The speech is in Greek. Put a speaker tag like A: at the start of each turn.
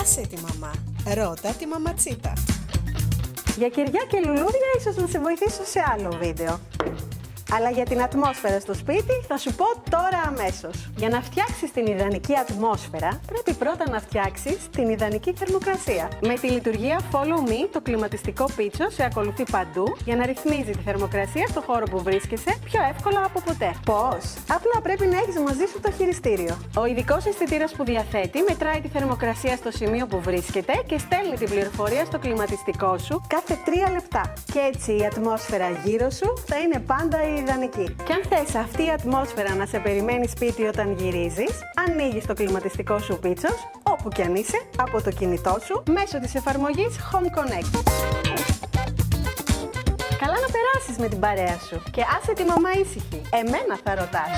A: Άσε τη μαμά, ρώτα τη μαματσίτα.
B: Για κεριά και λουλούδια ίσως να σε βοηθήσω σε άλλο βίντεο. Αλλά για την ατμόσφαιρα στο σπίτι θα σου πω τώρα αμέσως. Για να φτιάξεις την ιδανική ατμόσφαιρα, πρέπει πρώτα να φτιάξεις την ιδανική θερμοκρασία. Με τη λειτουργία Follow Me, το κλιματιστικό πίτσο σε ακολουθεί παντού για να ρυθμίζει τη θερμοκρασία στο χώρο που βρίσκεσαι πιο εύκολα από ποτέ. Πώς? Απλά πρέπει να έχεις μαζί σου το χειριστήριο. Ο ειδικός αισθητήρας που διαθέτει μετράει τη θερμοκρασία στο σημείο που βρίσκεται και στέλνει την πληροφορία στο κλιματιστικό σου κάθε 3 λεπτά. Και έτσι η ατμόσφαιρα γύρω σου θα είναι πάντα η ιδανική. Και αν θες αυτή η ατμόσφαιρα να σε περιμένει σπίτι όταν γυρίζεις, ανοίγεις το κλιματιστικό σου πίτσος, όπου κι αν είσαι, από το κινητό σου, μέσω της εφαρμογής Home Connect. Καλά να περάσεις με την παρέα σου και άσε τη μαμά ήσυχη. Εμένα θα ρωτάς.